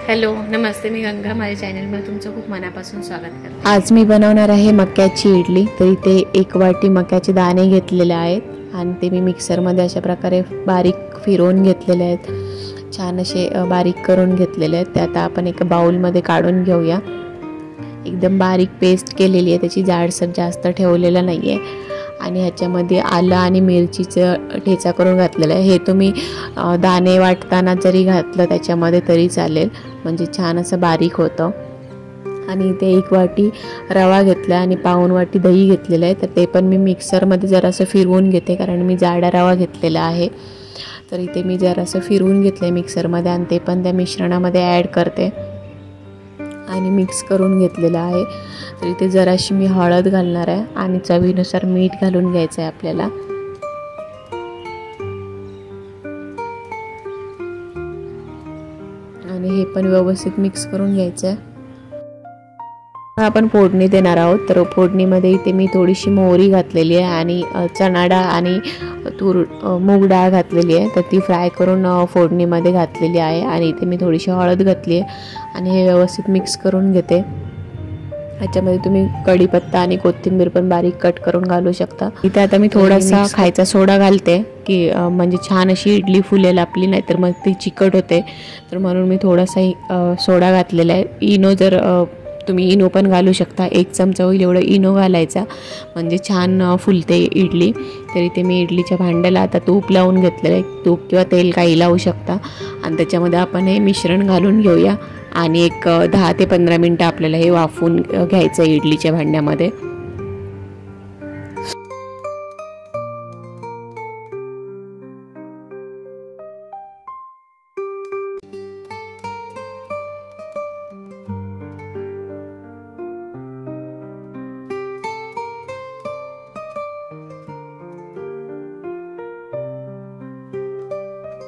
Hello नमस्ते, मी गंगा. माझ्या चॅनलमध्ये तुमचं खूप मनापासून स्वागत करते. आज मी बनवणार आहे मक्याची इडली. तर इथे 1 वाटी मक्याचे दाणे घेतलेले आहेत आणि ते मी मिक्सरमध्ये अशा प्रकारे बारीक फिरवून घेतलेले आहेत. छान असे बारीक करून घेतलेले आहेत. ते आता आपण एका बाउलमध्ये काढून घेऊया. एकदम बारीक पेस्ट केलेली आहे, त्याची जाडसर जास्त ठेवलेला नाही आहे. आणि ह्याच्यामध्ये आलं आणि मिरचीचं ठेचा करून घातलेलं आहे. हे तुम्ही दाणे वाटताना जरी घातलं त्याच्यामध्ये तरी चालेल, म्हणजे छान असं बारीक होतं. आणि इथे 1 वाटी रवा घेतला आणि पाऊण वाटी दही घेतलेलं आहे. तर ते पण मी मिक्सरमध्ये जरासं फिरवून घेते, कारण मी जाडा रवा घेतलेला आहे. तर इथे मी जरासं फिरवून घेतलं आहे मिक्सरमध्ये आणि ते पण त्या मिश्रणामध्ये ॲड करते आणि मिक्स करून घेतलेलं आहे. तर इथे जराशी मी हळद घालणार आहे आणि चवीनुसार मीठ घालून घ्यायचं आहे आपल्याला. आणि हे पण व्यवस्थित मिक्स करून घ्यायचं आहे. आपण फोडणी देणार आहोत. तर फोडणीमध्ये इथे मी थोडीशी मोहरी घातलेली आहे आणि चणा डाळ आणि मूग डाळ घातलेली आहे. तर ती फ्राय करून फोडणीमध्ये घातलेली आहे. आणि इथे मी थोडीशी हळद घातली आहे आणि हे व्यवस्थित मिक्स करून घेते. ह्याच्यामध्ये तुम्ही कढीपत्ता आणि कोथिंबीर पण बारीक कट करून घालू शकता. इथे आता मी थोडासा खायचा सोडा घालते की म्हणजे छान अशी इडली फुलेल आपली, नाहीतर मग ती चिकट होते. तर म्हणून मी थोडासा सोडा घातलेला आहे. इनो जर तुम्ही इनो पण घालू शकता. 1 चमचा होईल एवढं इनो घालायचा, म्हणजे छान फुलते इडली. तर इथे मी इडलीच्या भांड्याला आता तूप लावून घेतलेलं आहे. तूप किंवा तेल काही लावू शकता. आणि त्याच्यामध्ये आपण हे मिश्रण घालून घेऊया आणि एक 10 ते 15 मिनटं आपल्याला हे वाफवून घ्यायचं आहे इडलीच्या भांड्यामध्ये.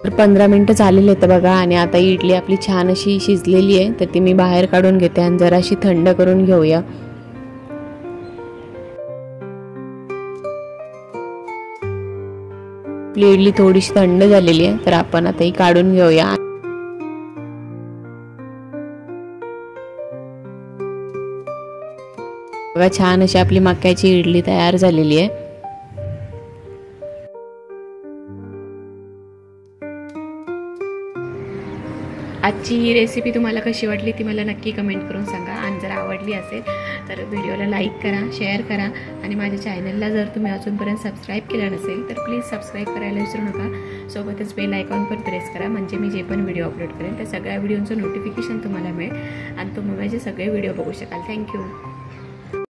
तर 15 मिनटं झालेले आहेत बघा. आणि आता इडली आपली छान अशी शिजलेली आहे. तर ती मी बाहेर काढून घेते आणि जराशी थंड करून घेऊया. आपली इडली थोडीशी थंड झालेली आहे, तर आपण आता ही काढून घेऊया. बघा छान अशी आपली मक्याची इडली तयार झालेली आहे. आजची ही रेसिपी तुम्हाला कशी वाटली ती मला नक्की कमेंट करून सांगा. आणि जर आवडली असेल तर व्हिडिओला लाईक करा, शेअर करा. आणि माझ्या चॅनलला जर तुम्ही अजूनपर्यंत सबस्क्राईब केलं नसेल तर प्लीज सबस्क्राईब करायला विसरू नका. सोबतच बेल आयकॉन पण प्रेस करा, म्हणजे मी जे पण व्हिडिओ अपलोड करेन त्या सगळ्या व्हिडिओचं नोटिफिकेशन तुम्हाला मिळेल आणि तुम्ही माझे सगळे व्हिडिओ बघू शकाल. थँक्यू.